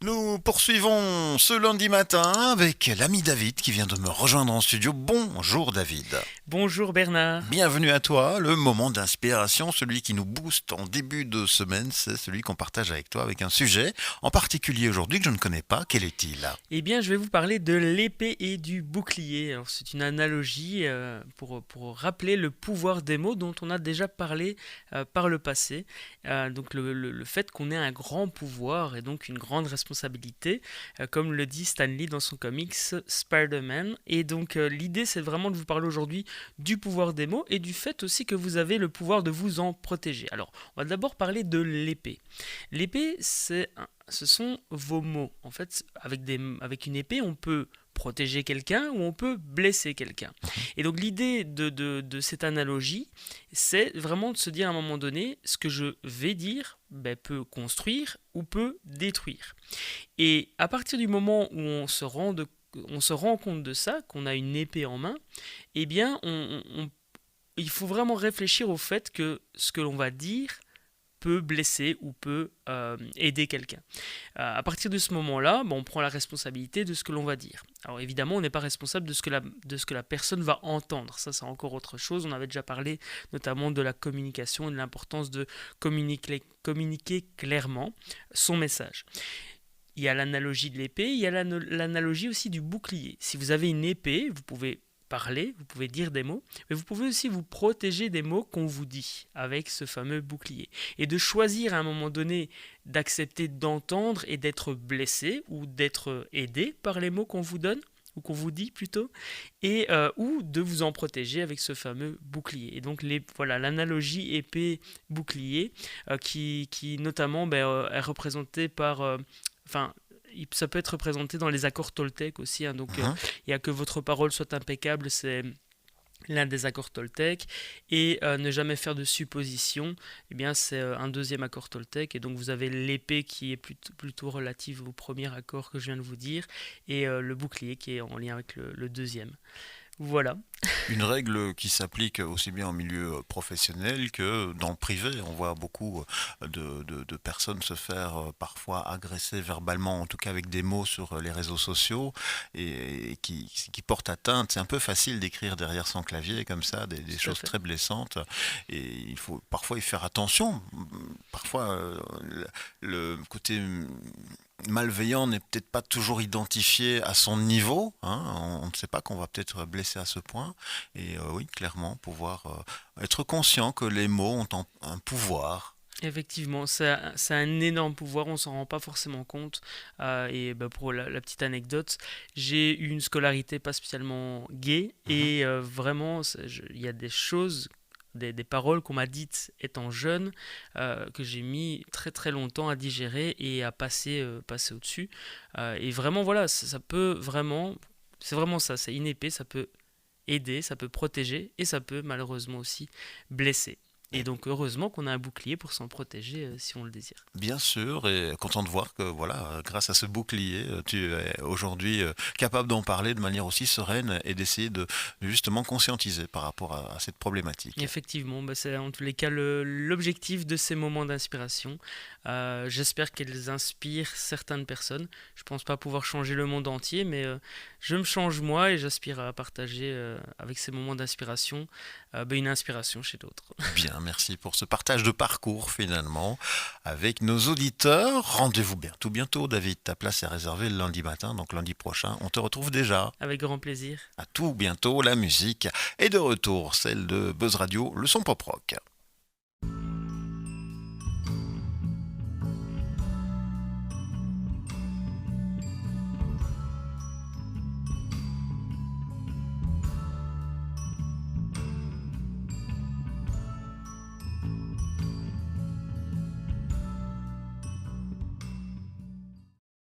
Nous poursuivons ce lundi matin avec l'ami David qui vient de me rejoindre en studio. Bonjour David. Bonjour Bernard. Bienvenue à toi. Le moment d'inspiration, celui qui nous booste en début de semaine, c'est celui qu'on partage avec toi avec un sujet en particulier aujourd'hui que je ne connais pas. Quel est-il? Eh bien, je vais vous parler de l'épée et du bouclier. Alors, c'est une analogie pour rappeler le pouvoir des mots dont on a déjà parlé par le passé. Donc, le fait qu'on ait un grand pouvoir et donc une grande responsabilité, comme le dit Stan Lee dans son comics Spider-Man. Et donc, l'idée, c'est vraiment de vous parler aujourd'hui du pouvoir des mots et du fait aussi que vous avez le pouvoir de vous en protéger. Alors, on va d'abord parler de l'épée. L'épée, ce sont vos mots. En fait, avec une épée, on peut protéger quelqu'un ou on peut blesser quelqu'un. Et donc l'idée de cette analogie, c'est vraiment de se dire à un moment donné, ce que je vais dire peut construire ou peut détruire. Et à partir du moment où on se rend compte de ça, qu'on a une épée en main, eh bien, il faut vraiment réfléchir au fait que ce que l'on va dire peut blesser ou peut aider quelqu'un. À partir de ce moment-là, on prend la responsabilité de ce que l'on va dire. Alors évidemment, on n'est pas responsable de ce que la personne va entendre. Ça, c'est encore autre chose. On avait déjà parlé notamment de la communication et de l'importance de communiquer clairement son message. Il y a l'analogie de l'épée, il y a l'analogie aussi du bouclier. Si vous avez une épée, vous pouvez parler, vous pouvez dire des mots, mais vous pouvez aussi vous protéger des mots qu'on vous dit avec ce fameux bouclier. Et de choisir à un moment donné d'accepter d'entendre et d'être blessé ou d'être aidé par les mots qu'on vous donne, ou qu'on vous dit plutôt, et ou de vous en protéger avec ce fameux bouclier. Et donc voilà l'analogie épée-bouclier qui notamment est représentée par... Enfin, ça peut être représenté dans les accords Toltec aussi. Hein, donc, Mhm. il y a que votre parole soit impeccable, c'est l'un des accords Toltec. Et ne jamais faire de suppositions, eh bien, c'est un deuxième accord Toltec. Et donc, vous avez l'épée qui est plutôt relative au premier accord que je viens de vous dire, et le bouclier qui est en lien avec le deuxième. Voilà. Une règle qui s'applique aussi bien en milieu professionnel que dans le privé. On voit beaucoup de personnes se faire parfois agresser verbalement, en tout cas avec des mots sur les réseaux sociaux, et qui portent atteinte. C'est un peu facile d'écrire derrière son clavier comme ça des Tout à choses fait. très blessantes, et il faut parfois y faire attention. Parfois, le côté malveillant n'est peut-être pas toujours identifié à son niveau, hein. On ne sait pas qu'on va peut-être blesser à ce point. Et oui, clairement, pouvoir être conscient que les mots ont un pouvoir. Effectivement, c'est un énorme pouvoir, on s'en rend pas forcément compte. Pour la petite anecdote, j'ai eu une scolarité pas spécialement gay Mhm. et vraiment, il y a des choses, des paroles qu'on m'a dites étant jeune que j'ai mis très très longtemps à digérer et à passer au-dessus. Et vraiment, voilà, ça peut vraiment, c'est vraiment ça, c'est une épée, ça peut aider, ça peut protéger et ça peut malheureusement aussi blesser. Et Et donc heureusement qu'on a un bouclier pour s'en protéger si on le désire. bien sûr, et content de voir que voilà, grâce à ce bouclier, tu es aujourd'hui capable d'en parler de manière aussi sereine et d'essayer de justement conscientiser par rapport à cette problématique. Effectivement, c'est en tous les cas l'objectif de ces moments d'inspiration. J'espère qu'elles inspirent certaines personnes. Je pense pas pouvoir changer le monde entier, mais je me change moi et j'aspire à partager avec ces moments d'inspiration une inspiration chez d'autres. Bien, merci pour ce partage de parcours finalement avec nos auditeurs. Rendez-vous bientôt, bientôt, David. Ta place est réservée le lundi matin, donc lundi prochain, on te retrouve déjà. Avec grand plaisir. À tout bientôt, la musique est de retour, celle de Buzz Radio, le son pop rock.